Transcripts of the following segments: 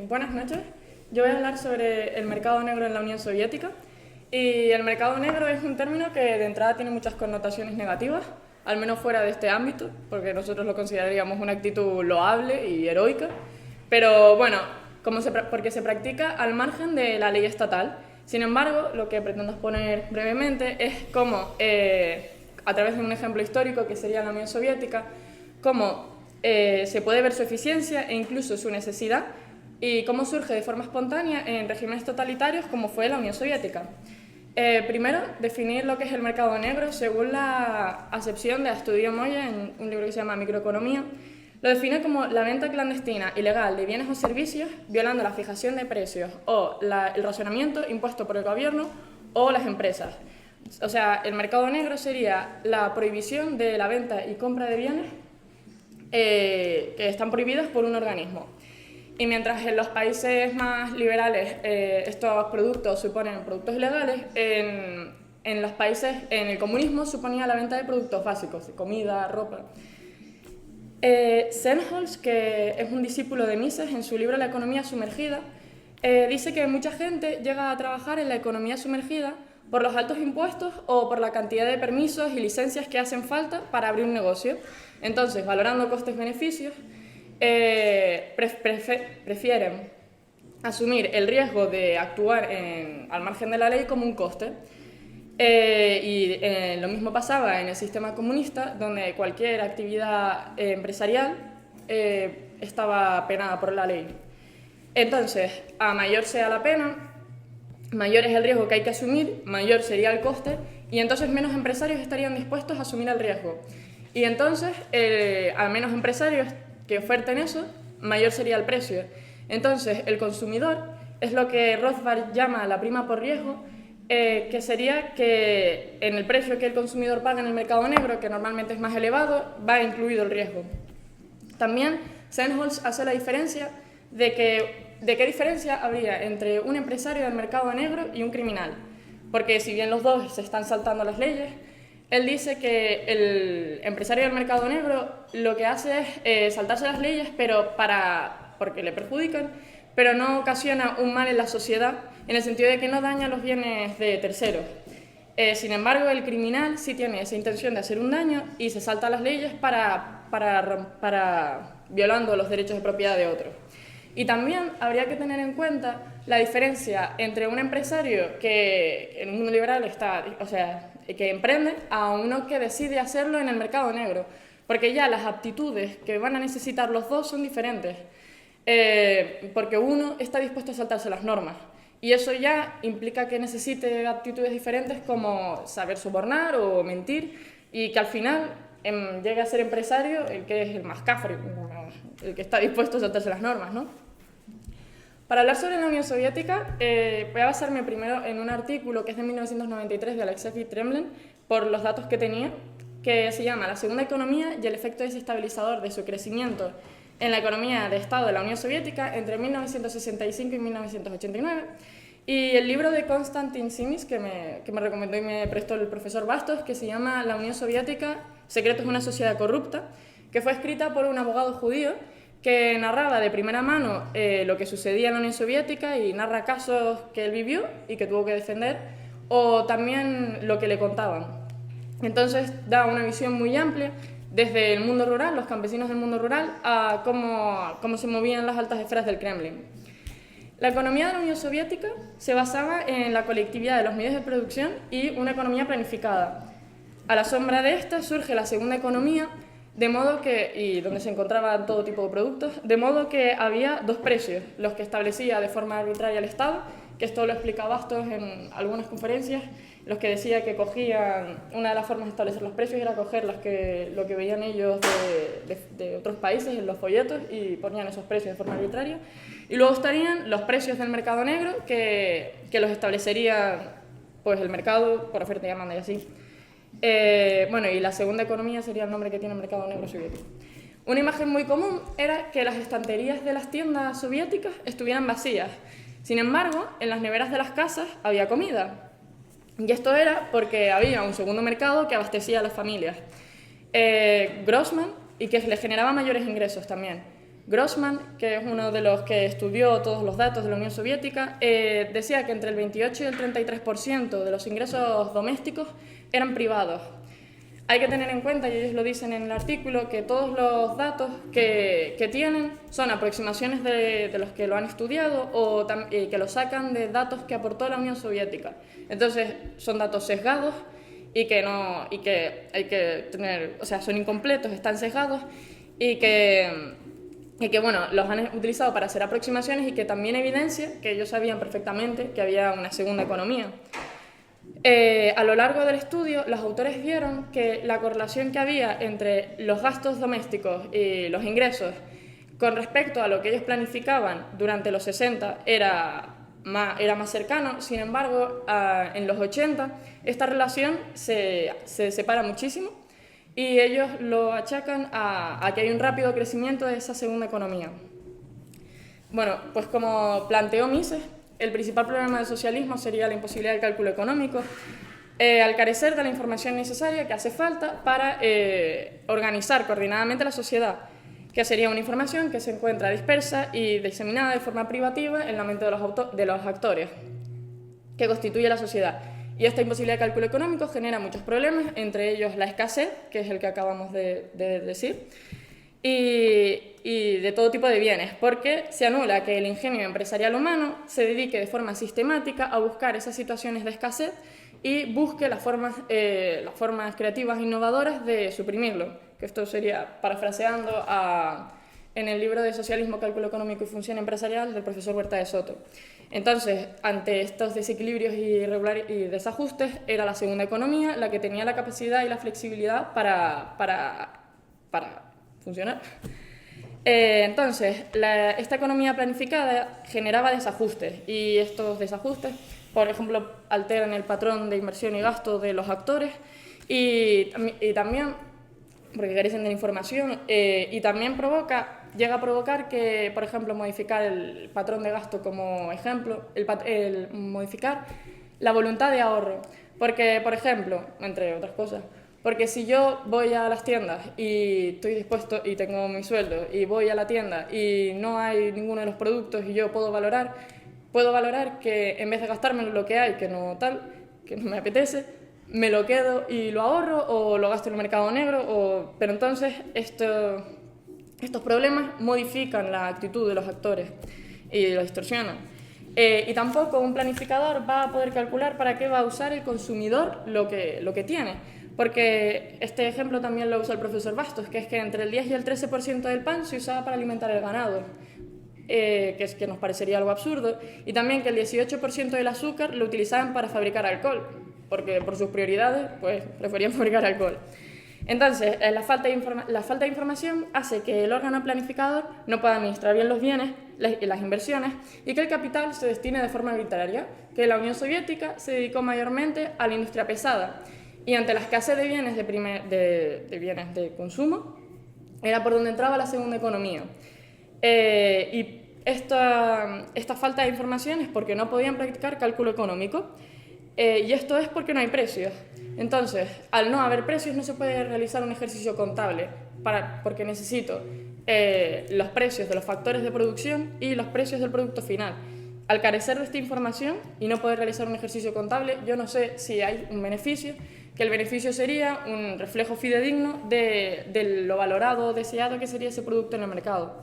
Buenas noches. Yo voy a hablar sobre el mercado negro en la Unión Soviética. Y el mercado negro es un término que de entrada tiene muchas connotaciones negativas, al menos fuera de este ámbito, porque nosotros lo consideraríamos una actitud loable y heroica. Pero bueno, porque se practica al margen de la ley estatal. Sin embargo, lo que pretendo exponer brevemente es cómo, a través de un ejemplo histórico que sería la Unión Soviética, cómo se puede ver su eficiencia e incluso su necesidad y cómo surge de forma espontánea en regímenes totalitarios como fue la Unión Soviética. Primero, definir lo que es el mercado negro según la acepción de Astudillo Moya en un libro que se llama Microeconomía. Lo define como la venta clandestina, ilegal, de bienes o servicios, violando la fijación de precios o el racionamiento impuesto por el gobierno o las empresas. O sea, el mercado negro sería la prohibición de la venta y compra de bienes que están prohibidas por un organismo. Y mientras en los países más liberales estos productos suponen productos ilegales, en los países, en el comunismo suponía la venta de productos básicos, de comida, ropa. Sennholz, que es un discípulo de Mises, en su libro La economía sumergida, dice que mucha gente llega a trabajar en la economía sumergida por los altos impuestos o por la cantidad de permisos y licencias que hacen falta para abrir un negocio. Entonces, valorando costes-beneficios, prefieren asumir el riesgo de actuar al margen de la ley como un coste. Lo mismo pasaba en el sistema comunista, donde cualquier actividad empresarial estaba penada por la ley. Entonces, a mayor sea la pena, mayor es el riesgo que hay que asumir, mayor sería el coste, y entonces menos empresarios estarían dispuestos a asumir el riesgo. Y entonces, a menos empresarios que oferten eso, mayor sería el precio. Entonces, el consumidor es lo que Rothbard llama la prima por riesgo, que sería que en el precio que el consumidor paga en el mercado negro, que normalmente es más elevado, va incluido el riesgo. También Sennholz hace la diferencia de qué diferencia habría entre un empresario del mercado negro y un criminal. Porque si bien los dos se están saltando las leyes, él dice que el empresario del mercado negro lo que hace es saltarse las leyes porque le perjudican, pero no ocasiona un mal en la sociedad, en el sentido de que no daña los bienes de terceros. Sin embargo, el criminal sí tiene esa intención de hacer un daño y se salta las leyes violando los derechos de propiedad de otros. Y también habría que tener en cuenta la diferencia entre un empresario que en un mundo liberal que emprende, a uno que decide hacerlo en el mercado negro, porque ya las aptitudes que van a necesitar los dos son diferentes. Porque uno está dispuesto a saltarse las normas y eso ya implica que necesite aptitudes diferentes como saber sobornar o mentir y que al final llegue a ser empresario el que es el más cafre, el que está dispuesto a saltarse las normas, ¿no? Para hablar sobre la Unión Soviética voy a basarme primero en un artículo que es de 1993 de Alexei Tremlin por los datos que tenía, que se llama La segunda economía y el efecto desestabilizador de su crecimiento en la economía de Estado de la Unión Soviética entre 1965 y 1989, y el libro de Konstantin Simis, que me recomendó y me prestó el profesor Bastos, que se llama La Unión Soviética, secretos de una sociedad corrupta, que fue escrita por un abogado judío que narraba de primera mano lo que sucedía en la Unión Soviética y narra casos que él vivió y que tuvo que defender, o también lo que le contaban. Entonces da una visión muy amplia desde el mundo rural, los campesinos del mundo rural, a cómo se movían las altas esferas del Kremlin. La economía de la Unión Soviética se basaba en la colectividad de los medios de producción y una economía planificada. A la sombra de esta surge la segunda economía, donde se encontraban todo tipo de productos, de modo que había dos precios, los que establecía de forma arbitraria el Estado, que esto lo explica Bastos en algunas conferencias, los que decía que cogían, una de las formas de establecer los precios era coger lo que veían ellos de otros países en los folletos y ponían esos precios de forma arbitraria. Y luego estarían los precios del mercado negro, que los establecería pues, el mercado por oferta y demanda y así. Y la segunda economía sería el nombre que tiene el mercado negro soviético. Una imagen muy común era que las estanterías de las tiendas soviéticas estuvieran vacías. Sin embargo, en las neveras de las casas había comida. Y esto era porque había un segundo mercado que abastecía a las familias. Grossman, y que les generaba mayores ingresos también. Grossman, que es uno de los que estudió todos los datos de la Unión Soviética, decía que entre el 28 y el 33% de los ingresos domésticos eran privados. Hay que tener en cuenta, y ellos lo dicen en el artículo, que todos los datos que tienen son aproximaciones de los que lo han estudiado o que lo sacan de datos que aportó la Unión Soviética. Entonces, son datos sesgados y que hay que tener, o sea, son incompletos, están sesgados y que bueno, los han utilizado para hacer aproximaciones y que también evidencia que ellos sabían perfectamente que había una segunda economía. A lo largo del estudio, los autores vieron que la correlación que había entre los gastos domésticos y los ingresos con respecto a lo que ellos planificaban durante los 60 era más cercano. Sin embargo, en los 80 esta relación se separa muchísimo y ellos lo achacan a que hay un rápido crecimiento de esa segunda economía. Bueno, pues como planteó Mises, el principal problema del socialismo sería la imposibilidad del cálculo económico, al carecer de la información necesaria que hace falta para organizar coordinadamente la sociedad, que sería una información que se encuentra dispersa y diseminada de forma privativa en la mente de los actores que constituye la sociedad. Y esta imposibilidad de cálculo económico genera muchos problemas, entre ellos la escasez, que es el que acabamos de decir, y de todo tipo de bienes, porque se anula que el ingenio empresarial humano se dedique de forma sistemática a buscar esas situaciones de escasez y busque las formas creativas e innovadoras de suprimirlo, que esto sería parafraseando en el libro de Socialismo, Cálculo Económico y Función Empresarial del profesor Huerta de Soto. Entonces, ante estos desequilibrios y desajustes, era la segunda economía la que tenía la capacidad y la flexibilidad para funcionar. Entonces, esta economía planificada generaba desajustes y estos desajustes, por ejemplo, alteran el patrón de inversión y gasto de los actores y también, porque carecen de información, y también llega a provocar que, por ejemplo, modificar el patrón de gasto como ejemplo, el modificar la voluntad de ahorro, porque, por ejemplo, entre otras cosas, porque si yo voy a las tiendas y estoy dispuesto y tengo mi sueldo y voy a la tienda y no hay ninguno de los productos y yo puedo valorar que en vez de gastármelo lo que hay, que no me apetece, me lo quedo y lo ahorro o lo gasto en el mercado negro, pero entonces estos problemas modifican la actitud de los actores y lo distorsionan. Y tampoco un planificador va a poder calcular para qué va a usar el consumidor lo que tiene. Porque este ejemplo también lo usa el profesor Bastos, que es que entre el 10 y el 13% del pan se usaba para alimentar el ganado, que nos parecería algo absurdo, y también que el 18% del azúcar lo utilizaban para fabricar alcohol, porque por sus prioridades pues preferían fabricar alcohol. Entonces, la falta de información hace que el órgano planificador no pueda administrar bien los bienes y las inversiones y que el capital se destine de forma arbitraria, que la Unión Soviética se dedicó mayormente a la industria pesada y ante la escasez de bienes de bienes de consumo era por donde entraba la segunda economía. Y esta falta de información es porque no podían practicar cálculo económico y esto es porque no hay precios. Entonces, al no haber precios no se puede realizar un ejercicio contable porque necesito los precios de los factores de producción y los precios del producto final. Al carecer de esta información y no poder realizar un ejercicio contable, yo no sé si hay un beneficio, que el beneficio sería un reflejo fidedigno de lo valorado o deseado que sería ese producto en el mercado.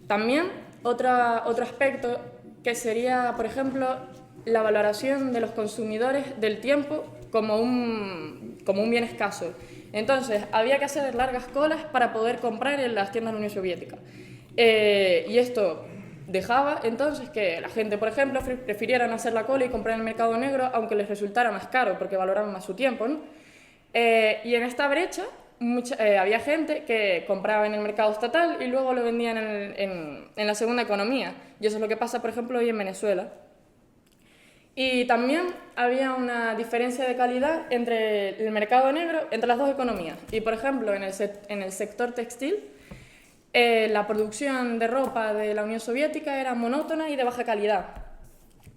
También otro aspecto que sería, por ejemplo, la valoración de los consumidores del tiempo como un bien escaso. Entonces, había que hacer largas colas para poder comprar en las tiendas de la Unión Soviética. Y esto dejaba entonces que la gente, por ejemplo, prefirieran hacer la cola y comprar en el mercado negro aunque les resultara más caro porque valoraban más su tiempo, ¿no? Y en esta brecha había gente que compraba en el mercado estatal y luego lo vendían en la segunda economía. Y eso es lo que pasa, por ejemplo, hoy en Venezuela. Y también había una diferencia de calidad entre el mercado negro, entre las dos economías. Y, por ejemplo, en el sector textil, la producción de ropa de la Unión Soviética era monótona y de baja calidad.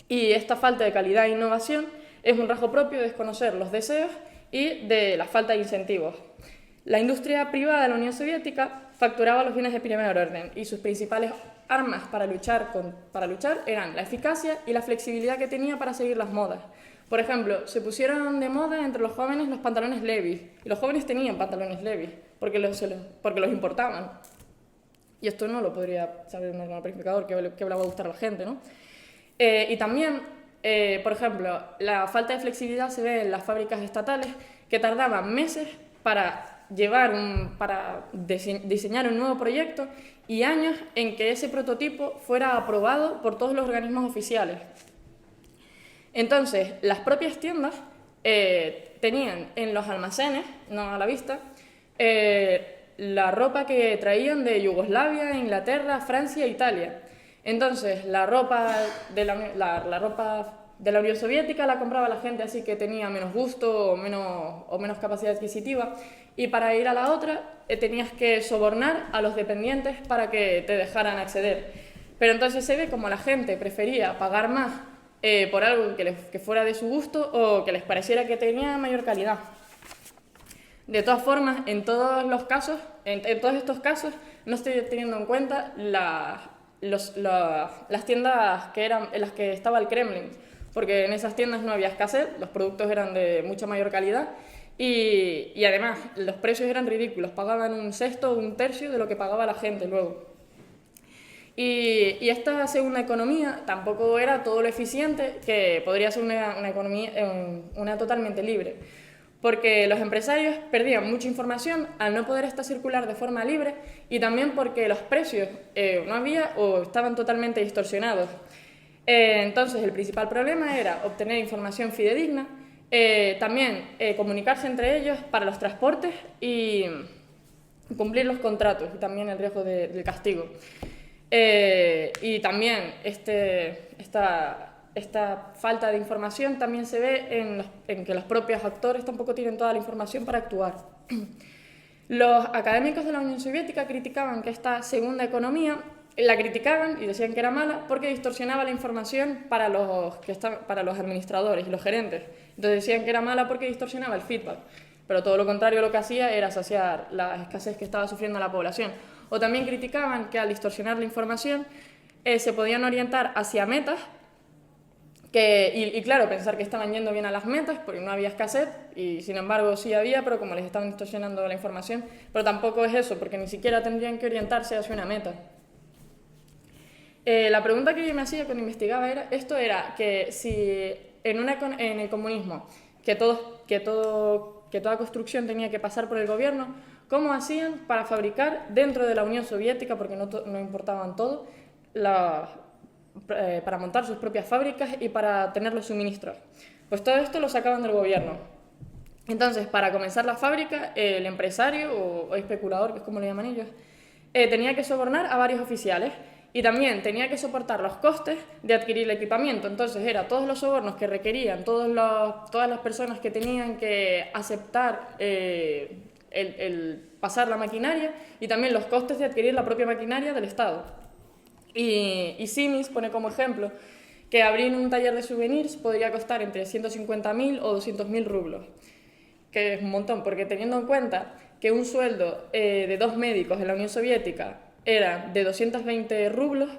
Y esta falta de calidad e innovación es un rasgo propio de desconocer los deseos y de la falta de incentivos. La industria privada de la Unión Soviética facturaba los bienes de primer orden y sus principales armas para luchar eran la eficacia y la flexibilidad que tenía para seguir las modas. Por ejemplo, se pusieron de moda entre los jóvenes los pantalones Levi's, y los jóvenes tenían pantalones Levi's porque los importaban. Y esto no lo podría saber un normal planificador que le va a gustar a la gente, ¿no? Y también, por ejemplo, la falta de flexibilidad se ve en las fábricas estatales que tardaban meses para diseñar un nuevo proyecto y años en que ese prototipo fuera aprobado por todos los organismos oficiales. Entonces, las propias tiendas tenían en los almacenes, no a la vista, la ropa que traían de Yugoslavia, Inglaterra, Francia e Italia. Entonces, la ropa de la Unión Soviética la compraba la gente así que tenía menos gusto o menos capacidad adquisitiva, y para ir a la otra tenías que sobornar a los dependientes para que te dejaran acceder. Pero entonces se ve como la gente prefería pagar más por algo que fuera de su gusto o que les pareciera que tenía mayor calidad. De todas formas, en todos estos casos, no estoy teniendo en cuenta las tiendas en las que estaba el Kremlin, porque en esas tiendas no había escasez, los productos eran de mucha mayor calidad y además los precios eran ridículos, pagaban un sexto o un tercio de lo que pagaba la gente luego. Y esta segunda economía tampoco era todo lo eficiente que podría ser una economía totalmente libre, porque los empresarios perdían mucha información al no poder circular de forma libre y también porque los precios no había o estaban totalmente distorsionados. Entonces el principal problema era obtener información fidedigna, también comunicarse entre ellos para los transportes y cumplir los contratos y también el riesgo del castigo. Y también esta falta de información también se ve en que los propios actores tampoco tienen toda la información para actuar. Los académicos de la Unión Soviética criticaban que esta segunda economía la criticaban y decían que era mala porque distorsionaba la información para los administradores y los gerentes. Entonces decían que era mala porque distorsionaba el feedback, pero todo lo contrario lo que hacía era saciar la escasez que estaba sufriendo la población. O también criticaban que al distorsionar la información se podían orientar hacia metas y claro, pensar que estaban yendo bien a las metas porque no había escasez y sin embargo sí había, pero como les estaban distorsionando la información, pero tampoco es eso, porque ni siquiera tendrían que orientarse hacia una meta. La pregunta que yo me hacía cuando investigaba era que si en el comunismo que toda construcción tenía que pasar por el gobierno, ¿cómo hacían para fabricar dentro de la Unión Soviética, porque no importaban todo, para montar sus propias fábricas y para tener los suministros? Pues todo esto lo sacaban del gobierno. Entonces, para comenzar la fábrica, el empresario o especulador, que es como le llaman ellos, tenía que sobornar a varios oficiales y también tenía que soportar los costes de adquirir el equipamiento. Entonces, todos los sobornos que requerían, todas las personas que tenían que aceptar el pasar la maquinaria y también los costes de adquirir la propia maquinaria del Estado. Y Siemens pone como ejemplo que abrir un taller de souvenirs podría costar entre 150.000 o 200.000 rublos, que es un montón, porque teniendo en cuenta que un sueldo de 2 médicos en la Unión Soviética era de 220 rublos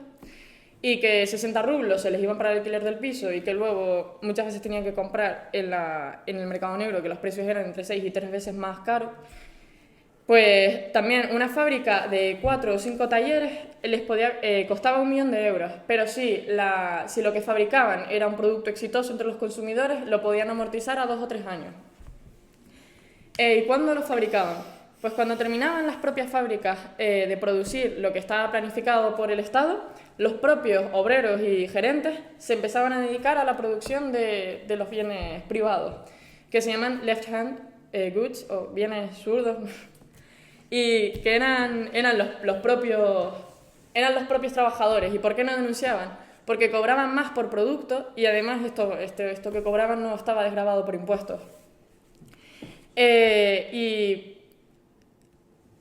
y que 60 rublos se les iban para el alquiler del piso y que luego muchas veces tenían que comprar en el mercado negro, que los precios eran entre 6 y 3 veces más caros, pues también una fábrica de 4 o 5 talleres costaba 1 millón de euros, pero si lo que fabricaban era un producto exitoso entre los consumidores, lo podían amortizar a 2 o 3 años. ¿Y cuándo lo fabricaban? Pues cuando terminaban las propias fábricas de producir lo que estaba planificado por el Estado, los propios obreros y gerentes se empezaban a dedicar a la producción de los bienes privados, que se llaman left-hand goods o bienes zurdos, y que eran los propios trabajadores. ¿Y por qué no denunciaban? Porque cobraban más por producto y además esto que cobraban no estaba desgravado por impuestos.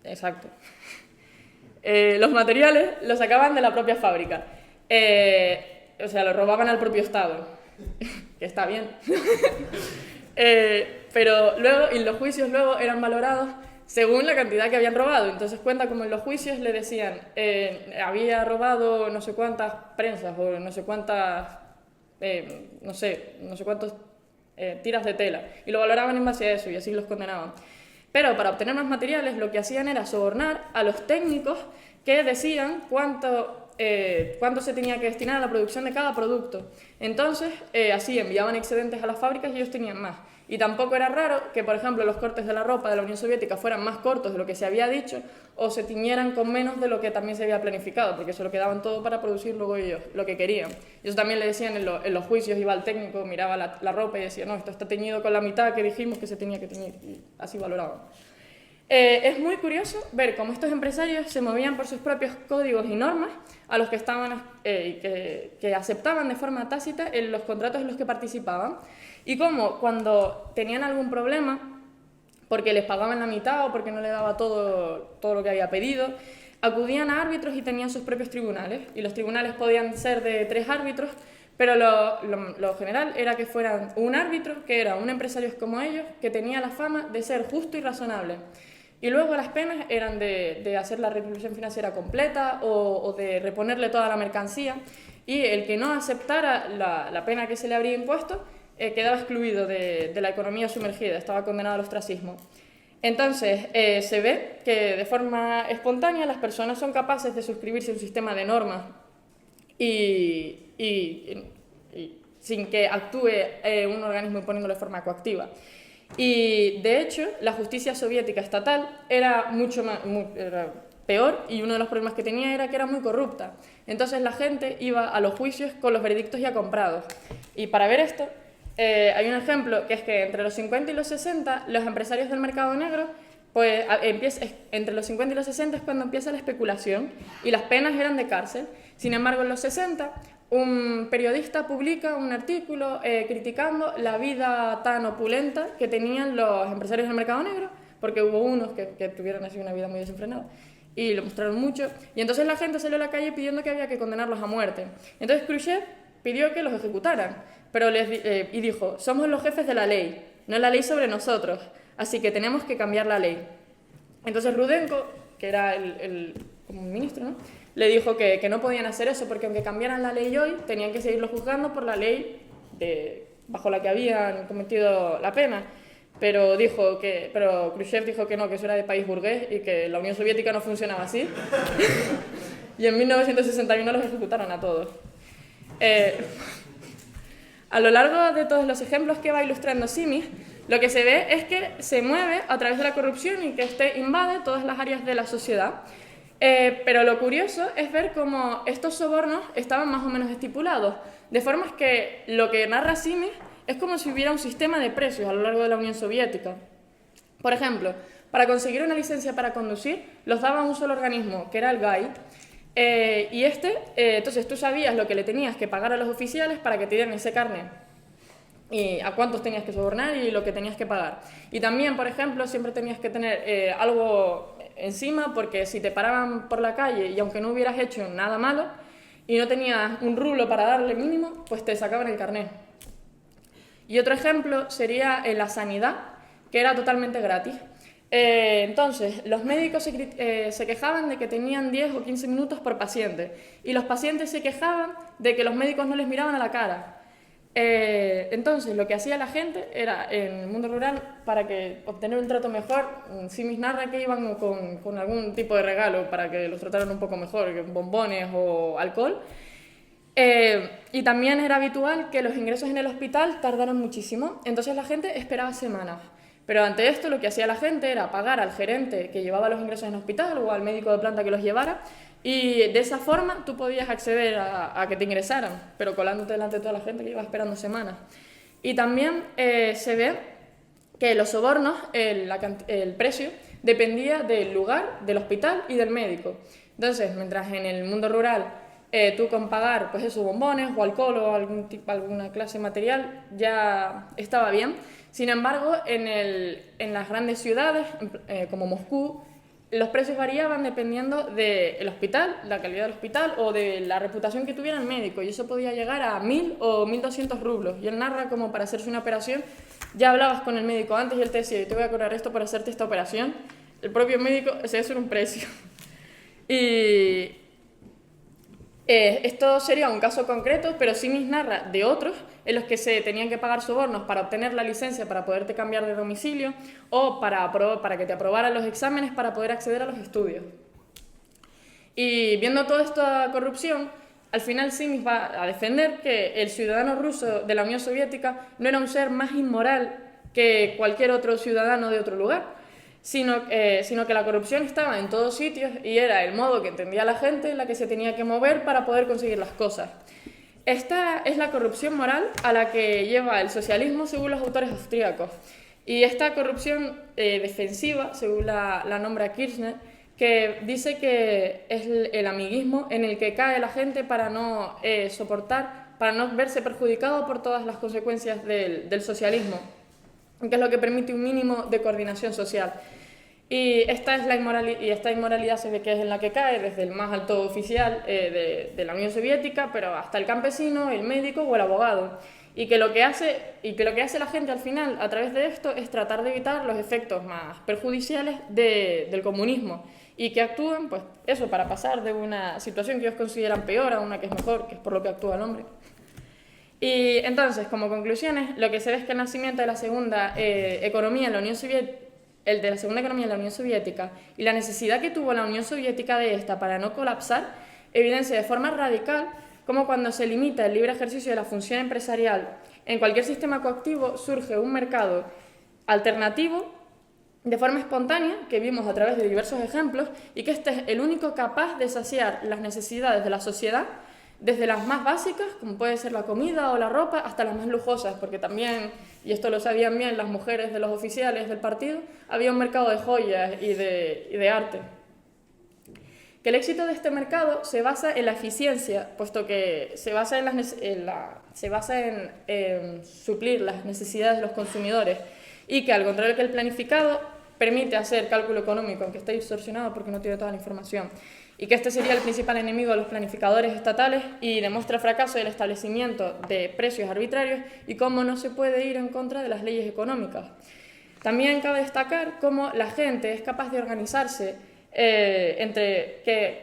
Exacto. Los materiales los sacaban de la propia fábrica. O sea, los robaban al propio Estado. Que está bien. Pero luego, y los juicios luego eran valorados según la cantidad que habían robado. Entonces cuenta como en los juicios le decían, había robado no sé cuántas prensas o no sé cuántas, no sé cuántos tiras de tela, y lo valoraban en base a eso y así los condenaban. Pero para obtener más materiales lo que hacían era sobornar a los técnicos que decían cuánto se tenía que destinar a la producción de cada producto. Entonces, así enviaban excedentes a las fábricas y ellos tenían más. Y tampoco era raro que, por ejemplo, los cortes de la ropa de la Unión Soviética fueran más cortos de lo que se había dicho o se tiñeran con menos de lo que también se había planificado, porque eso lo quedaban todo para producir luego ellos lo que querían. Y eso también le decían en los juicios, iba el técnico, miraba la ropa y decía, no, esto está teñido con la mitad que dijimos que se tenía que teñir, y así valoraban. Es muy curioso ver cómo estos empresarios se movían por sus propios códigos y normas a los que estaban que aceptaban de forma tácita en los contratos en los que participaban, y cómo cuando tenían algún problema porque les pagaban la mitad o porque no le daba todo lo que había pedido, acudían a árbitros y tenían sus propios tribunales, y los tribunales podían ser de 3 árbitros, pero lo general era que fueran un árbitro, que era un empresario como ellos, que tenía la fama de ser justo y razonable. Y luego las penas eran de hacer la retribución financiera completa o de reponerle toda la mercancía, y el que no aceptara la pena que se le habría impuesto quedaba excluido de la economía sumergida, estaba condenado al ostracismo. Entonces, se ve que de forma espontánea las personas son capaces de suscribirse a un sistema de normas y sin que actúe un organismo imponiéndolo de forma coactiva. Y de hecho, la justicia soviética estatal era era peor, y uno de los problemas que tenía era que era muy corrupta. Entonces la gente iba a los juicios con los veredictos ya comprados. Y para ver esto, hay un ejemplo, que es que entre los 50 y los 60, los empresarios del mercado negro, pues entre los 50 y los 60 es cuando empieza la especulación, y las penas eran de cárcel. Sin embargo, en los 60, un periodista publica un artículo criticando la vida tan opulenta que tenían los empresarios del mercado negro, porque hubo unos que tuvieron así una vida muy desenfrenada, y lo mostraron mucho, y entonces la gente salió a la calle pidiendo que había que condenarlos a muerte. Entonces Khrushchev pidió que los ejecutaran, pero y dijo, somos los jefes de la ley, no la ley sobre nosotros, así que tenemos que cambiar la ley. Entonces Rudenko, que era como un ministro, ¿no?, le dijo que no podían hacer eso, porque aunque cambiaran la ley hoy, tenían que seguirlo juzgando por la ley bajo la que habían cometido la pena. Pero Khrushchev dijo que no, que eso era de país burgués y que la Unión Soviética no funcionaba así. Y en 1961 los ejecutaron a todos. A lo largo de todos los ejemplos que va ilustrando Simis, lo que se ve es que se mueve a través de la corrupción y que invade todas las áreas de la sociedad. Pero lo curioso es ver cómo estos sobornos estaban más o menos estipulados, de formas que lo que narra Simis es como si hubiera un sistema de precios a lo largo de la Unión Soviética. Por ejemplo, para conseguir una licencia para conducir, los daba un solo organismo, que era el GAI, y entonces tú sabías lo que le tenías que pagar a los oficiales para que te dieran ese carnet, y a cuántos tenías que sobornar y lo que tenías que pagar. Y también, por ejemplo, siempre tenías que tener algo encima, porque si te paraban por la calle y aunque no hubieras hecho nada malo y no tenías un rulo para darle mínimo, pues te sacaban el carnet. Y otro ejemplo sería en la sanidad, que era totalmente gratis. Entonces, los médicos se quejaban de que tenían 10 o 15 minutos por paciente, y los pacientes se quejaban de que los médicos no les miraban a la cara. Entonces, lo que hacía la gente era, en el mundo rural, para obtener un trato mejor, Simis narra que iban con algún tipo de regalo para que los trataran un poco mejor, bombones o alcohol. Y también era habitual que los ingresos en el hospital tardaran muchísimo, entonces la gente esperaba semanas. Pero ante esto, lo que hacía la gente era pagar al gerente que llevaba los ingresos en el hospital o al médico de planta que los llevara, y de esa forma tú podías acceder a que te ingresaran, pero colándote delante de toda la gente que iba esperando semanas. Y también se ve que los sobornos, el precio, dependía del lugar, del hospital y del médico. Entonces, mientras en el mundo rural tú con pagar pues esos bombones o alcohol o alguna clase de material ya estaba bien, sin embargo, en las grandes ciudades, como Moscú, los precios variaban dependiendo del hospital, la calidad del hospital o de la reputación que tuviera el médico, y eso podía llegar a 1.000 o 1.200 rublos. Y él narra como para hacerse una operación, ya hablabas con el médico antes y él te decía, yo te voy a cobrar esto por hacerte esta operación, el propio médico, o sea, eso era un precio. Y esto sería un caso concreto, pero Simis narra de otros en los que se tenían que pagar sobornos para obtener la licencia para poderte cambiar de domicilio o para que te aprobaran los exámenes para poder acceder a los estudios. Y viendo toda esta corrupción, al final Simis va a defender que el ciudadano ruso de la Unión Soviética no era un ser más inmoral que cualquier otro ciudadano de otro lugar, sino que la corrupción estaba en todos sitios y era el modo que entendía la gente en la que se tenía que mover para poder conseguir las cosas. Esta es la corrupción moral a la que lleva el socialismo según los autores austríacos. Y esta corrupción defensiva, según la nombra Kirchner, que dice que es el amiguismo en el que cae la gente para no para no verse perjudicado por todas las consecuencias del socialismo, que es lo que permite un mínimo de coordinación social. Y esta inmoralidad se ve que es en la que cae desde el más alto oficial de la Unión Soviética, pero hasta el campesino, el médico o el abogado. Y que lo que hace la gente al final, a través de esto, es tratar de evitar los efectos más perjudiciales del comunismo. Y que actúan, pues eso, para pasar de una situación que ellos consideran peor a una que es mejor, que es por lo que actúa el hombre. Y entonces, como conclusiones, lo que se ve es que el nacimiento de la segunda economía en la Unión Soviética, el de la segunda economía en la Unión Soviética y la necesidad que tuvo la Unión Soviética de esta para no colapsar, evidencia de forma radical cómo cuando se limita el libre ejercicio de la función empresarial en cualquier sistema coactivo surge un mercado alternativo de forma espontánea, que vimos a través de diversos ejemplos, y que este es el único capaz de saciar las necesidades de la sociedad, desde las más básicas, como puede ser la comida o la ropa, hasta las más lujosas, porque también, y esto lo sabían bien las mujeres de los oficiales del partido, había un mercado de joyas y de arte. Que el éxito de este mercado se basa en la eficiencia, puesto que se basa en suplir las necesidades de los consumidores, y que al contrario que el planificado permite hacer cálculo económico, aunque está distorsionado porque no tiene toda la información, y que este sería el principal enemigo de los planificadores estatales y demuestra el fracaso del establecimiento de precios arbitrarios y cómo no se puede ir en contra de las leyes económicas. También cabe destacar cómo la gente es capaz de organizarse, que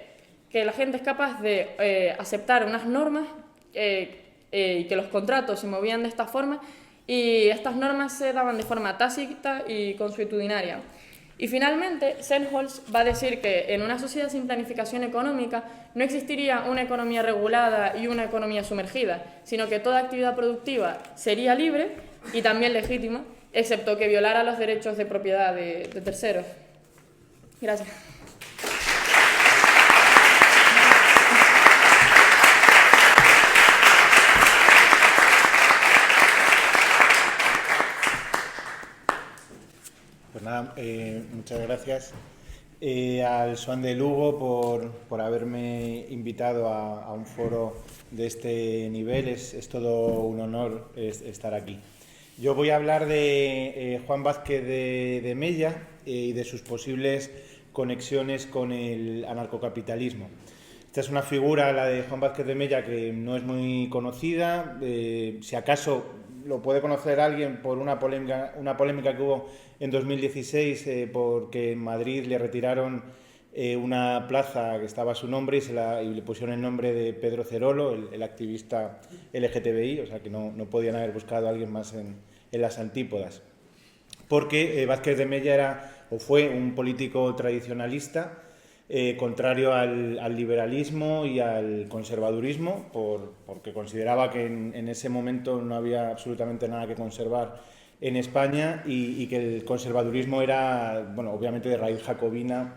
la gente es capaz de aceptar unas normas y que los contratos se movían de esta forma, y estas normas se daban de forma tácita y consuetudinaria. Y finalmente, Sennholz va a decir que en una sociedad sin planificación económica no existiría una economía regulada y una economía sumergida, sino que toda actividad productiva sería libre y también legítima, excepto que violara los derechos de propiedad de terceros. Gracias. Pues nada, muchas gracias al SOAN de Lugo por haberme invitado a un foro de este nivel. Es todo un honor estar aquí. Yo voy a hablar de Juan Vázquez de Mella y de sus posibles conexiones con el anarcocapitalismo. Esta es una figura, la de Juan Vázquez de Mella, que no es muy conocida. Si acaso lo puede conocer alguien por una polémica que hubo en 2016 porque en Madrid le retiraron una plaza que estaba a su nombre y le pusieron el nombre de Pedro Cerolo, el activista LGTBI, o sea que no podían haber buscado a alguien más en las antípodas. Porque Vázquez de Mella fue un político tradicionalista, contrario al liberalismo y al conservadurismo, porque consideraba que en ese momento no había absolutamente nada que conservar en España y que el conservadurismo era, bueno, obviamente de raíz jacobina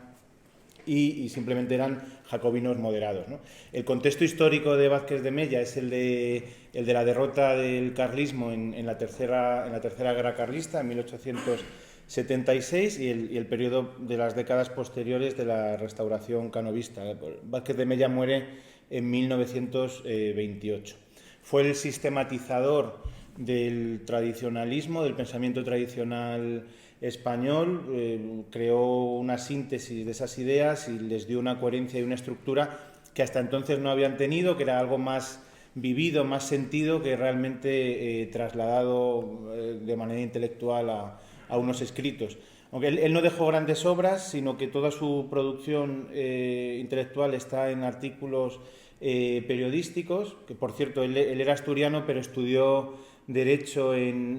y simplemente eran jacobinos moderados, ¿no? El contexto histórico de Vázquez de Mella es el de la derrota del carlismo en la tercera guerra carlista, en 1876, y el periodo de las décadas posteriores de la restauración canovista. Vázquez de Mella muere en 1928. Fue el sistematizador del tradicionalismo, del pensamiento tradicional español, creó una síntesis de esas ideas y les dio una coherencia y una estructura que hasta entonces no habían tenido, que era algo más vivido, más sentido, que realmente trasladado de manera intelectual a unos escritos. aunque él no dejó grandes obras, sino que toda su producción intelectual está en artículos periodísticos, que por cierto, él era asturiano, pero estudió Derecho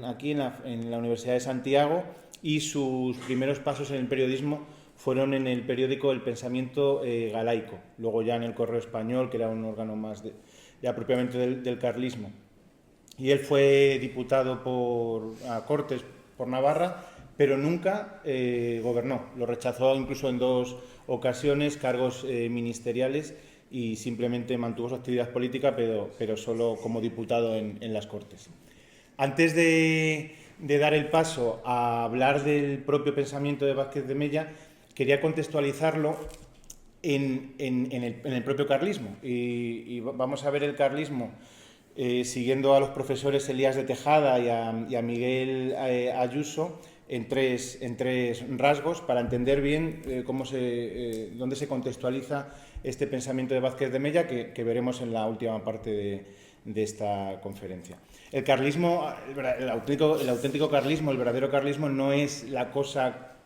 aquí en la Universidad de Santiago, y sus primeros pasos en el periodismo fueron en el periódico El Pensamiento Galaico, luego ya en el Correo Español, que era un órgano más ya propiamente del carlismo. Y él fue diputado a Cortes por Navarra, pero nunca gobernó. Lo rechazó incluso en 2 ocasiones, cargos ministeriales, y simplemente mantuvo su actividad política, pero solo como diputado en las Cortes. Antes de dar el paso a hablar del propio pensamiento de Vázquez de Mella, quería contextualizarlo en el propio carlismo. Y vamos a ver el carlismo siguiendo a los profesores Elías de Tejada y a Miguel Ayuso en tres rasgos, para entender bien dónde se contextualiza este pensamiento de Vázquez de Mella, que veremos en la última parte de esta conferencia. El carlismo, el auténtico carlismo, el verdadero carlismo, no es la cosa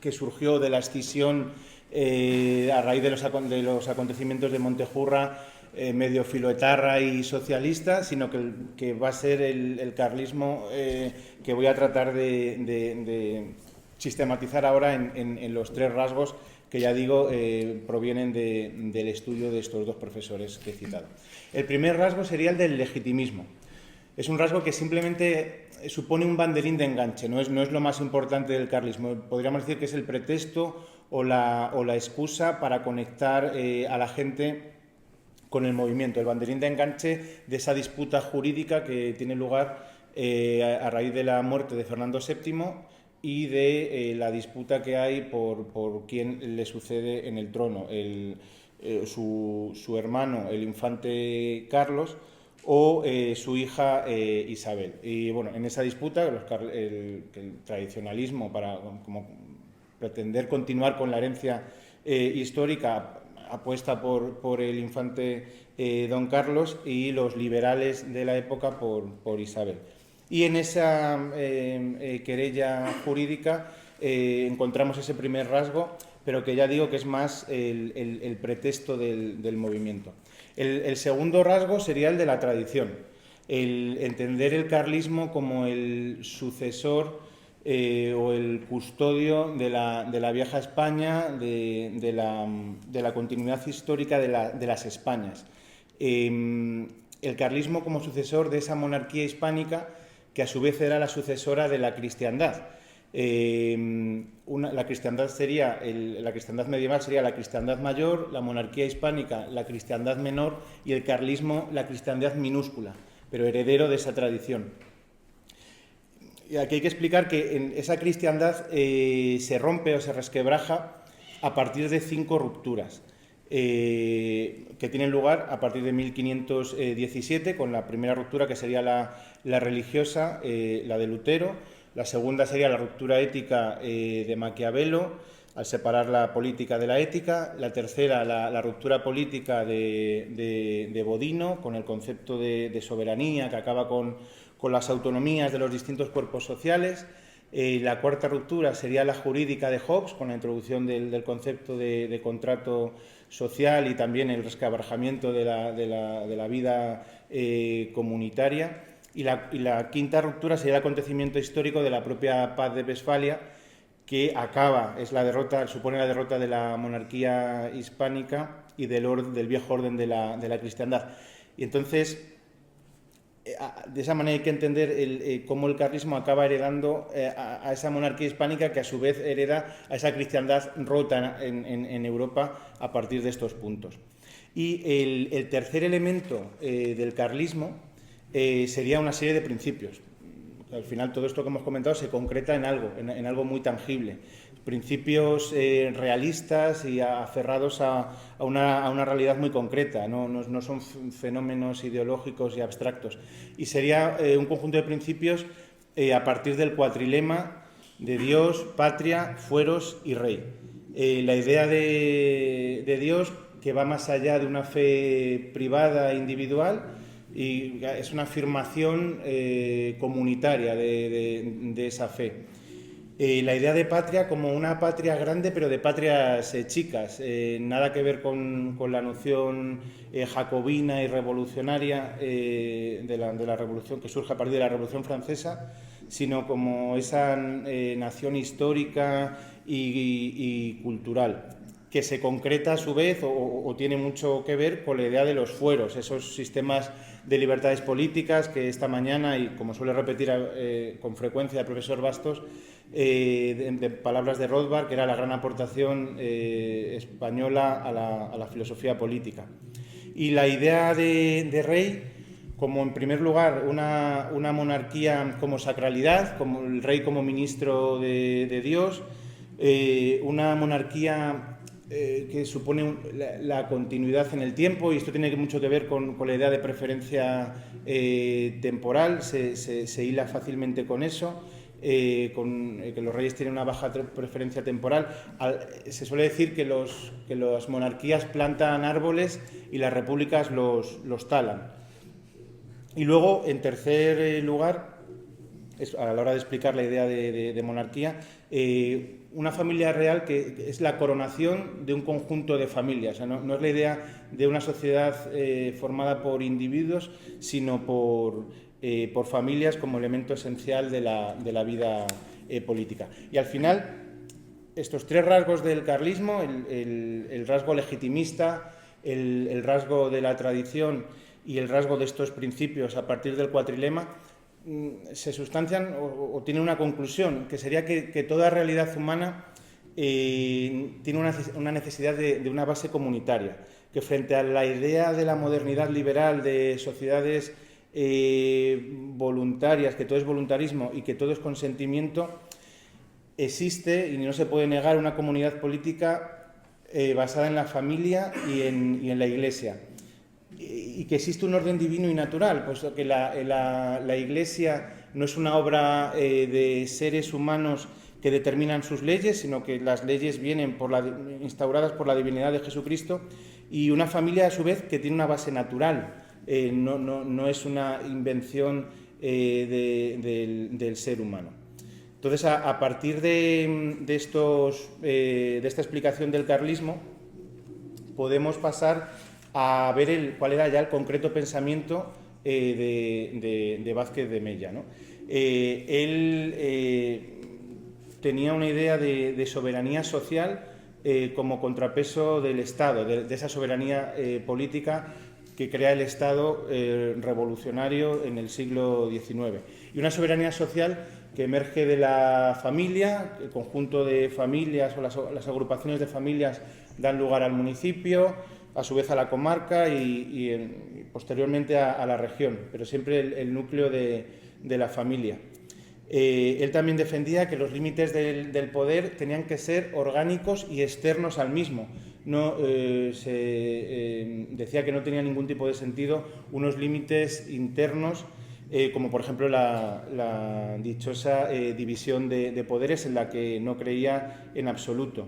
que surgió de la escisión a raíz de los acontecimientos de Montejurra, medio filoetarra y socialista, sino que va a ser el carlismo que voy a tratar de sistematizar ahora en los 3 rasgos que, ya digo, provienen del estudio de estos 2 profesores que he citado. El primer rasgo sería el del legitimismo. Es un rasgo que simplemente supone un banderín de enganche, no es lo más importante del carlismo. Podríamos decir que es el pretexto o la excusa para conectar a la gente con el movimiento, el banderín de enganche de esa disputa jurídica que tiene lugar a raíz de la muerte de Fernando VII y de la disputa que hay por quién le sucede en el trono, su hermano, el infante Carlos, o su hija Isabel. Y bueno, en esa disputa el tradicionalismo, para como pretender continuar con la herencia histórica, apuesta por el infante don Carlos, y los liberales de la época por Isabel. Y en esa querella jurídica encontramos ese primer rasgo, pero que ya digo que es más el pretexto del movimiento. El segundo rasgo sería el de la tradición, el entender el carlismo como el sucesor o el custodio de la vieja España, de la continuidad histórica de las Españas. El carlismo como sucesor de esa monarquía hispánica, que a su vez era la sucesora de la cristiandad. La cristiandad medieval sería la cristiandad mayor, la monarquía hispánica la cristiandad menor, y el carlismo la cristiandad minúscula, pero heredero de esa tradición. Y aquí hay que explicar que esa cristiandad se rompe o se resquebraja a partir de 5 rupturas que tienen lugar a partir de 1517, con la primera ruptura, que sería la religiosa, la de Lutero. La segunda sería la ruptura ética de Maquiavelo, al separar la política de la ética. La tercera, la ruptura política de Bodino, con el concepto de soberanía, que acaba con las autonomías de los distintos cuerpos sociales. La cuarta ruptura sería la jurídica de Hobbes, con la introducción del concepto de contrato social y también el resquebrajamiento de la vida comunitaria. Y la quinta ruptura sería el acontecimiento histórico de la propia Paz de Westfalia, que supone la derrota de la monarquía hispánica y del viejo orden de la cristiandad. Y entonces, de esa manera hay que entender cómo el carlismo acaba heredando a esa monarquía hispánica, que a su vez hereda a esa cristiandad rota en Europa a partir de estos puntos. Y el tercer elemento del carlismo sería una serie de principios. Al final, todo esto que hemos comentado se concreta en algo muy tangible. Principios realistas y aferrados a una realidad muy concreta, no son fenómenos ideológicos y abstractos. Y sería un conjunto de principios a partir del cuatrilema de Dios, patria, fueros y rey. La idea de Dios, que va más allá de una fe privada e individual, y es una afirmación comunitaria de esa fe. la idea de patria como una patria grande, pero de patrias chicas, nada que ver con la noción jacobina y revolucionaria de la revolución que surge a partir de la Revolución Francesa, sino como esa nación histórica y cultural, que se concreta a su vez o tiene mucho que ver con la idea de los fueros, esos sistemas de libertades políticas que esta mañana, y como suele repetir con frecuencia el profesor Bastos, de palabras de Rothbard, que era la gran aportación española a la filosofía política. Y la idea de rey, como en primer lugar una monarquía como sacralidad, como el rey como ministro de Dios, una monarquía que supone la continuidad en el tiempo, y esto tiene mucho que ver con la idea de preferencia temporal, se hila fácilmente con eso, que los reyes tienen una baja preferencia temporal. Se suele decir que las monarquías plantan árboles y las repúblicas los talan. Y luego, en tercer lugar, a la hora de explicar la idea de monarquía, una familia real que es la coronación de un conjunto de familias. O sea, no es la idea de una sociedad formada por individuos, sino por familias como elemento esencial de la vida política. Y al final, estos tres rasgos del carlismo, el rasgo legitimista, el rasgo de la tradición y el rasgo de estos principios a partir del cuatrilema, se sustancian o tienen una conclusión, que sería que toda realidad humana tiene una necesidad de una base comunitaria, que frente a la idea de la modernidad liberal de sociedades voluntarias, que todo es voluntarismo y que todo es consentimiento, existe, y no se puede negar, una comunidad política basada en la familia y en la Iglesia. Y que existe un orden divino y natural, puesto que la Iglesia no es una obra de seres humanos que determinan sus leyes, sino que las leyes vienen instauradas por la divinidad de Jesucristo, y una familia, a su vez, que tiene una base natural, no es una invención del ser humano. Entonces, a partir de esta explicación del carlismo, podemos pasar a ver cuál era ya el concreto pensamiento de Vázquez de Mella, ¿no? Él tenía una idea de soberanía social como contrapeso del Estado, de esa soberanía política que crea el Estado revolucionario en el siglo XIX. Y una soberanía social que emerge de la familia, el conjunto de familias o las agrupaciones de familias dan lugar al municipio, a su vez a la comarca y posteriormente a la región, pero siempre el núcleo de la familia. Él también defendía que los límites del poder tenían que ser orgánicos y externos al mismo. Decía que no tenía ningún tipo de sentido unos límites internos, como por ejemplo la dichosa división de poderes, en la que no creía en absoluto.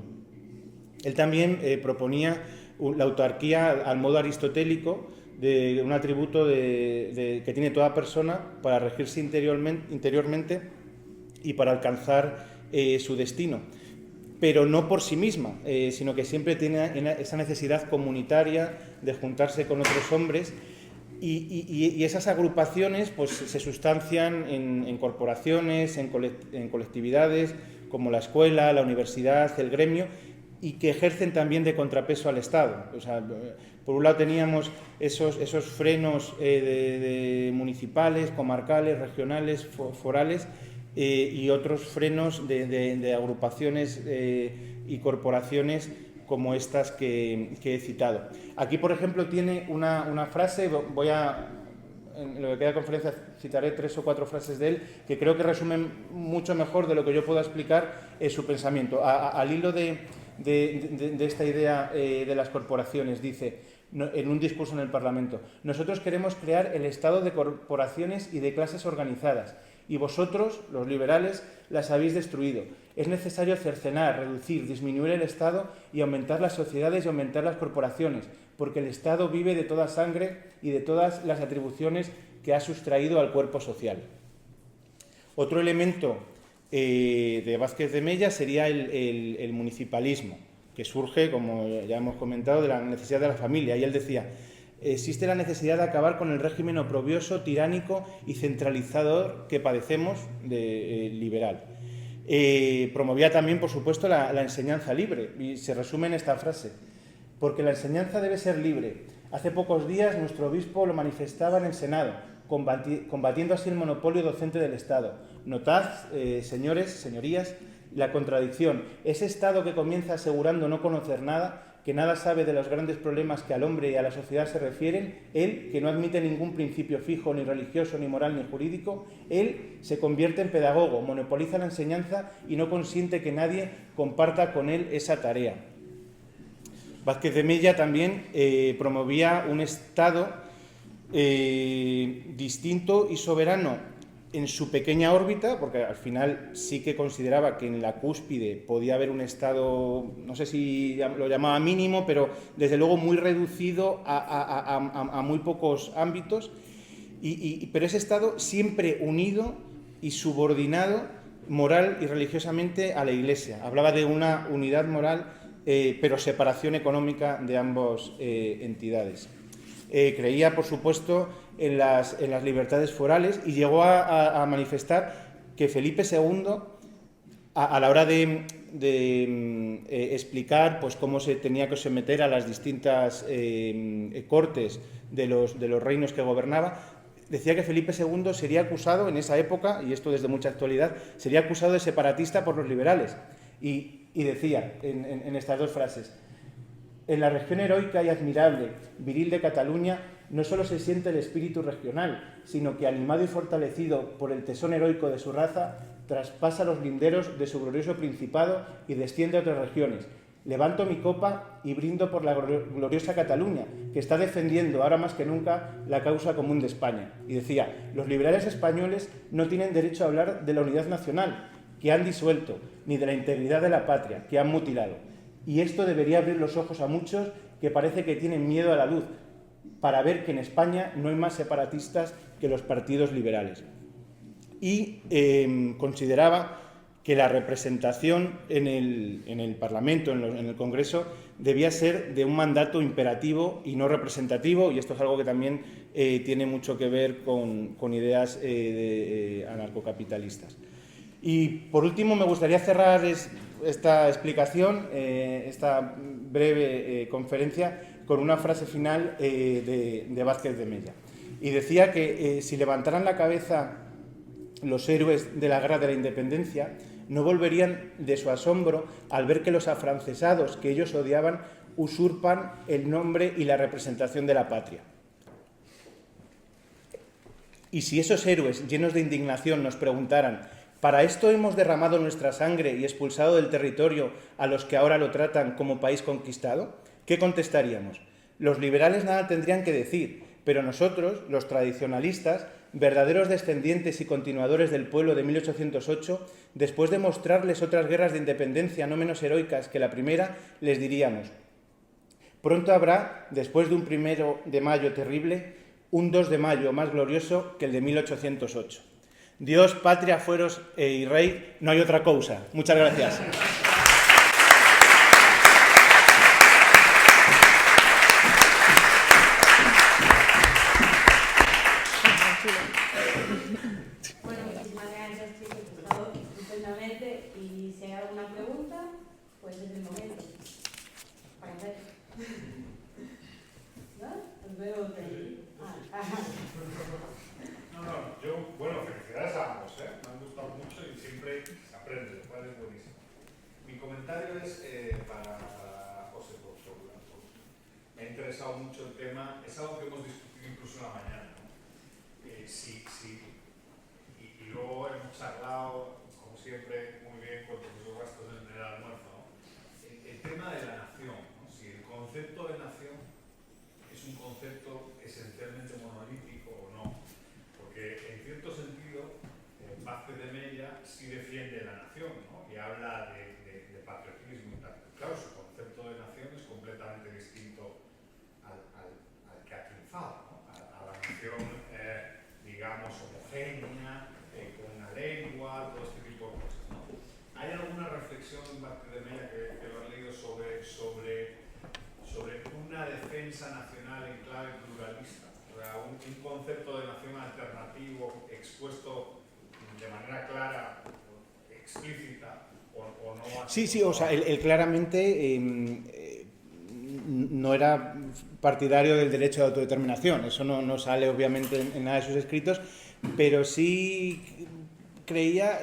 Él también proponía la autarquía al modo aristotélico, de un atributo que tiene toda persona para regirse interiormente y para alcanzar su destino, pero no por sí misma, sino que siempre tiene esa necesidad comunitaria de juntarse con otros hombres, y esas agrupaciones pues se sustancian en corporaciones, en colectividades como la escuela, la universidad, el gremio, y que ejercen también de contrapeso al Estado. O sea, por un lado teníamos esos frenos municipales, comarcales, regionales, forales, y otros frenos de agrupaciones y corporaciones como estas que he citado. Aquí, por ejemplo, tiene una frase, en lo que queda de conferencia citaré 3 o 4 frases de él, que creo que resumen mucho mejor de lo que yo pueda explicar su pensamiento. Al hilo de esta idea de las corporaciones, dice, en un discurso en el Parlamento: nosotros queremos crear el Estado de corporaciones y de clases organizadas, y vosotros, los liberales, las habéis destruido. Es necesario cercenar, reducir, disminuir el Estado y aumentar las sociedades y aumentar las corporaciones, porque el Estado vive de toda sangre y de todas las atribuciones que ha sustraído al cuerpo social. Otro elemento de Vázquez de Mella sería el municipalismo, que surge, como ya hemos comentado, de la necesidad de la familia. Y él decía: existe la necesidad de acabar con el régimen oprobioso, tiránico y centralizador que padecemos liberal. Promovía también, por supuesto, la enseñanza libre, y se resume en esta frase: porque la enseñanza debe ser libre. Hace pocos días nuestro obispo lo manifestaba en el Senado, combatiendo así el monopolio docente del Estado. Notad, señores, señorías, la contradicción. Ese Estado que comienza asegurando no conocer nada, que nada sabe de los grandes problemas que al hombre y a la sociedad se refieren, él, que no admite ningún principio fijo, ni religioso, ni moral, ni jurídico, él se convierte en pedagogo, monopoliza la enseñanza y no consiente que nadie comparta con él esa tarea. Vázquez de Mella también promovía un Estado distinto y soberano en su pequeña órbita, porque al final sí que consideraba que en la cúspide podía haber un Estado, no sé si lo llamaba mínimo, pero desde luego muy reducido a muy pocos ámbitos, pero ese Estado siempre unido y subordinado moral y religiosamente a la Iglesia. Hablaba de una unidad moral, pero separación económica de ambas entidades. Creía, por supuesto, en las libertades forales, y llegó a manifestar que Felipe II, a la hora de explicar pues, cómo se tenía que someter a las distintas cortes de los reinos que gobernaba, decía que Felipe II sería acusado en esa época, y esto desde mucha actualidad, sería acusado de separatista por los liberales. Y decía en estas dos frases: en la región heroica y admirable, viril de Cataluña, no solo se siente el espíritu regional, sino que, animado y fortalecido por el tesón heroico de su raza, traspasa los linderos de su glorioso principado y desciende a otras regiones. Levanto mi copa y brindo por la gloriosa Cataluña, que está defendiendo ahora más que nunca la causa común de España. Y decía: los liberales españoles no tienen derecho a hablar de la unidad nacional, que han disuelto, ni de la integridad de la patria, que han mutilado. Y esto debería abrir los ojos a muchos que parece que tienen miedo a la luz, para ver que en España no hay más separatistas que los partidos liberales. Y consideraba que la representación en el Parlamento, en el Congreso, debía ser de un mandato imperativo y no representativo, y esto es algo que también tiene mucho que ver con ideas anarcocapitalistas. Y por último me gustaría cerrar esta explicación, esta breve conferencia, con una frase final de Vázquez de Mella. Y decía que si levantaran la cabeza los héroes de la Guerra de la Independencia, no volverían de su asombro al ver que los afrancesados que ellos odiaban usurpan el nombre y la representación de la patria. Y si esos héroes, llenos de indignación, nos preguntaran: ¿para esto hemos derramado nuestra sangre y expulsado del territorio a los que ahora lo tratan como país conquistado?, ¿qué contestaríamos? Los liberales nada tendrían que decir, pero nosotros, los tradicionalistas, verdaderos descendientes y continuadores del pueblo de 1808, después de mostrarles otras guerras de independencia no menos heroicas que la primera, les diríamos: pronto habrá, después de un 1 de mayo terrible, un 2 de mayo más glorioso que el de 1808. Dios, patria, fueros y rey, no hay otra cousa. Muchas gracias. Bueno, muchísimas gracias, chicos. He estado estupendamente, y si hay alguna pregunta, pues es el momento. Para ver. ¿No? Os veo de ahí. No, yo, bueno, felicidades a ambos, ¿eh? Me han gustado mucho y siempre se aprende, lo cual es buenísimo. Mi comentario es para José, me ha interesado mucho el tema, es algo que hemos discutido incluso en la mañana, ¿no? Sí, y luego hemos charlado, como siempre, muy bien con todos los gastos en el almuerzo, ¿no? El tema de la nación, ¿no? Si el concepto de nación es un concepto esencialmente monolítico o no, porque en cierto sentido Vázquez de Mella sí defiende la nación, ¿no? Y habla de patriotismo y tal. Claro, su concepto de nación es completamente distinto al que ha triunfado, ¿no? A la nación, digamos, homogénea, con una lengua, todo este tipo de cosas. defensa nacional en clave pluralista, o sea, un concepto de nación alternativo expuesto de manera clara, explícita o no. Sí, sí, o sea, él claramente no era partidario del derecho de autodeterminación, eso no sale obviamente en nada de sus escritos, pero sí creía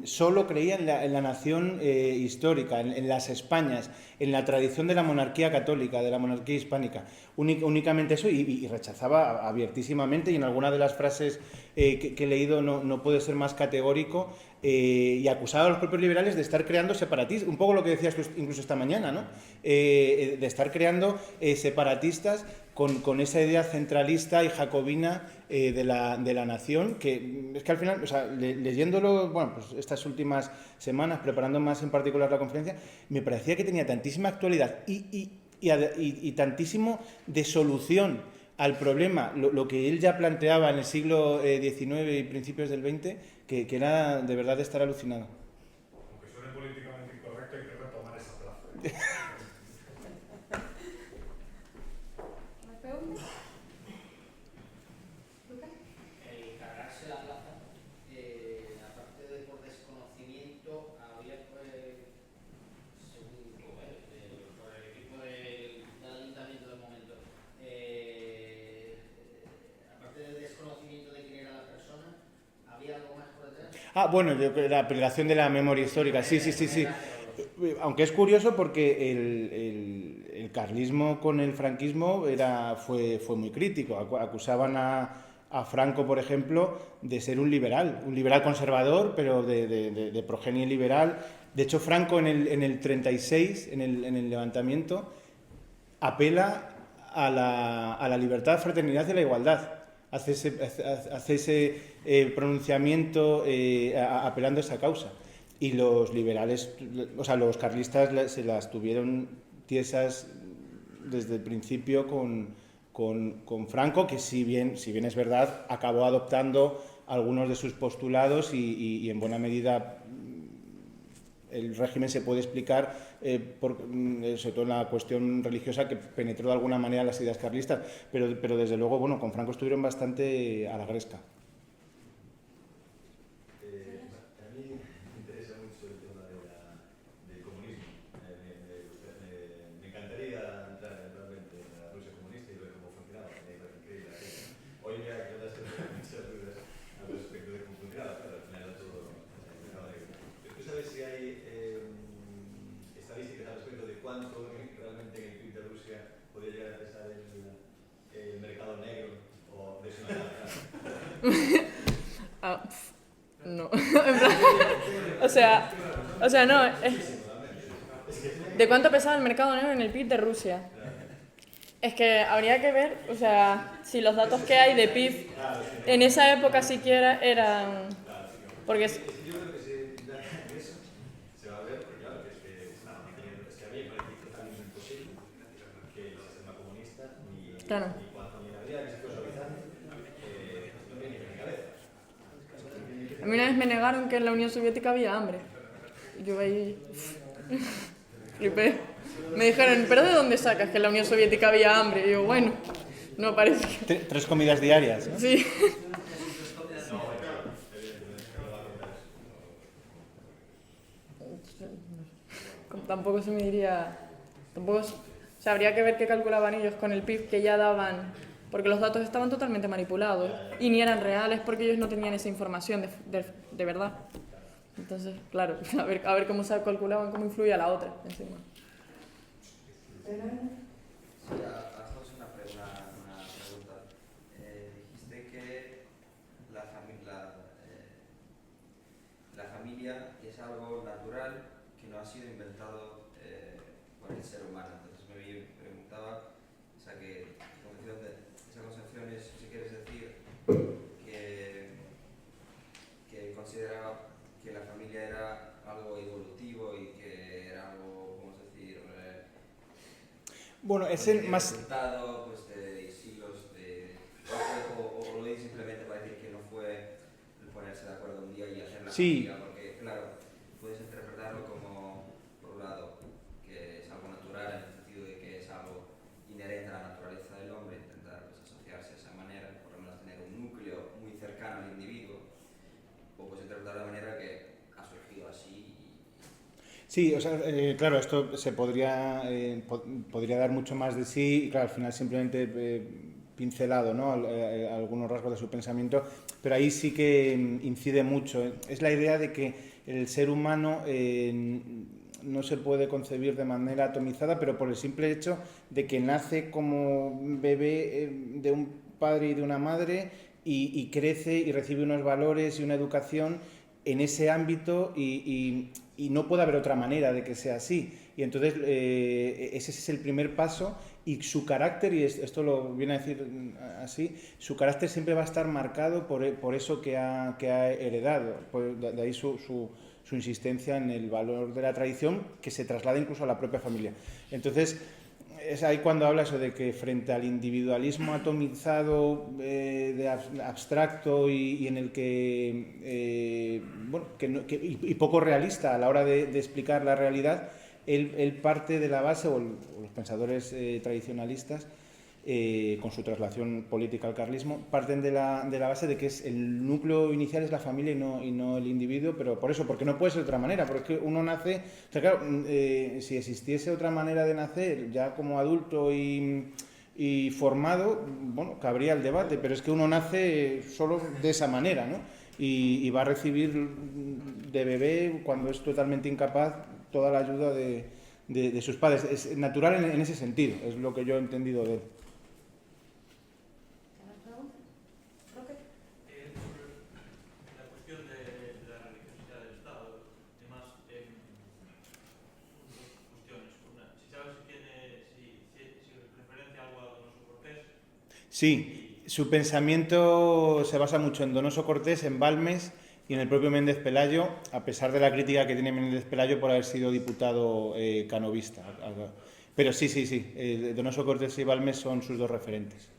solo creía en la nación histórica, en las Españas, en la tradición de la monarquía católica, de la monarquía hispánica, únicamente eso, y rechazaba abiertísimamente, y en alguna de las frases que he leído no puede ser más categórico, y acusaba a los propios liberales de estar creando separatistas, un poco lo que decías tú incluso esta mañana, ¿no? De estar creando separatistas con esa idea centralista y jacobina de la nación, que es que al final, o sea, leyéndolo, bueno, pues estas últimas semanas, preparando más en particular la conferencia, me parecía que tenía tantísima actualidad y tantísimo de solución al problema, lo que él ya planteaba en el siglo XIX y principios del XX, que era de verdad de estar alucinado. Aunque suene políticamente incorrecto, hay que retomar esa plaza. ¿Más preguntas? ¿Lucas? El cargarse la plaza, aparte de por desconocimiento, había, según por el equipo del ayuntamiento del momento, aparte del desconocimiento de quién era la persona, ¿había algo más por detrás? Bueno, la aplicación de la memoria histórica, sí. Aunque es curioso porque el carlismo con el franquismo fue muy crítico. Acusaban a Franco, por ejemplo, de ser un liberal conservador, pero de progenie liberal. De hecho, Franco en el 36, en el levantamiento, apela a la libertad, fraternidad y la igualdad. Hace ese pronunciamiento apelando a esa causa. Y los liberales, o sea, los carlistas se las tuvieron tiesas desde el principio con Franco, que si bien es verdad, acabó adoptando algunos de sus postulados y en buena medida el régimen se puede explicar sobre todo en la cuestión religiosa, que penetró de alguna manera las ideas carlistas, pero desde luego, bueno, con Franco estuvieron bastante a la gresca. A mí me interesa mucho el tema del comunismo. Me encantaría entrar realmente en la Rusia comunista y ver cómo funcionaba. Me parece increíble aquello. Hoy me aclaraste muchas dudas al respecto de cómo funcionaba, pero al final era todo mercado negro. ¿Tú sabes si hay estadísticas al respecto de cuánto realmente en el PIB de Rusia podría llegar a pesar el mercado negro o de eso No. o sea, no. ¿De cuánto pesaba el mercado negro en el PIB de Rusia? Es que habría que ver, o sea, si los datos que hay de PIB en esa época siquiera eran... Porque yo creo que se va a ver, porque claro, es que a mí me parece totalmente imposible que el sistema comunista ni cuando ni la vida que se fue suavizando no tiene ni cabeza. a mí una vez me negaron que en la Unión Soviética había hambre. Y yo ahí... flipé. Me dijeron, ¿pero de dónde sacas que en la Unión Soviética había hambre? Y yo, bueno, no parece que... 3 comidas diarias, ¿no? Sí. Tampoco se me diría... O sea, habría que ver qué calculaban ellos con el PIB que ya daban... Porque los datos estaban totalmente manipulados y ni eran reales porque ellos no tenían esa información de verdad. Entonces, claro, a ver cómo se calculaban, cómo influía la otra encima. Sí, a José una pregunta. Dijiste que la familia es algo natural que no ha sido inventado por el ser humano. Entonces me preguntaba, o sea, que esa concepción es, si quieres decir, que consideraba que la familia era algo evolutivo y que era algo, ¿cómo decir? Bueno, es el más... resultado pues, de siglos de... O lo dices simplemente para decir que no fue el ponerse de acuerdo un día y hacer la familia, porque, claro, puedes interpretarlo como, por un lado, que es algo natural en el sentido de que es algo inherente a la Sí, o sea, claro, esto se podría dar mucho más de sí y, claro, al final simplemente pincelado, ¿no? Algunos rasgos de su pensamiento, pero ahí sí que incide mucho. Es la idea de que el ser humano no se puede concebir de manera atomizada, pero por el simple hecho de que nace como bebé de un padre y de una madre y crece y recibe unos valores y una educación en ese ámbito y no puede haber otra manera de que sea así. Y entonces ese es el primer paso y su carácter, y esto lo viene a decir así, su carácter siempre va a estar marcado por eso que ha heredado. De ahí su insistencia en el valor de la tradición que se traslada incluso a la propia familia. Entonces, es ahí cuando habla eso de que frente al individualismo atomizado, abstracto y en el que, y poco realista a la hora de explicar la realidad, él parte de la base, o los pensadores tradicionalistas, con su traslación política al carlismo, parten de la base de que el núcleo inicial es la familia y no el individuo, pero por eso, porque no puede ser de otra manera, porque uno nace, o sea, claro, si existiese otra manera de nacer, ya como adulto y formado, bueno, cabría el debate, pero es que uno nace solo de esa manera, ¿no? Y va a recibir de bebé, cuando es totalmente incapaz, toda la ayuda de sus padres. Es natural en ese sentido, es lo que yo he entendido de él. Sí, su pensamiento se basa mucho en Donoso Cortés, en Balmes y en el propio Méndez Pelayo, a pesar de la crítica que tiene Méndez Pelayo por haber sido diputado canovista. Pero sí, Donoso Cortés y Balmes son sus dos referentes.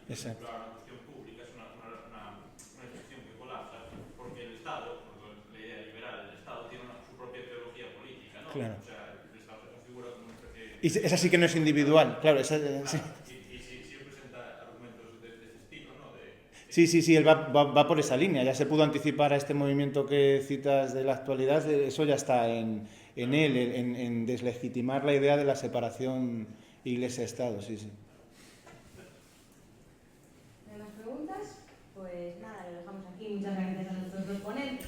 Exacto. Una cuestión pública es una excepción que colapsa porque el Estado, por la idea liberal, el Estado tiene su propia teología política, ¿no? Claro. O sea, el Estado se configura como una especie de... Y esa sí que no es individual, claro. Sí. Y sí presenta argumentos de este estilo, ¿no? Sí, él va por esa línea. Ya se pudo anticipar a este movimiento que citas de la actualidad, eso ya está en él, en deslegitimar la idea de la separación Iglesia-Estado, sí. Pues nada, lo dejamos aquí. Muchas gracias a nuestros dos ponentes.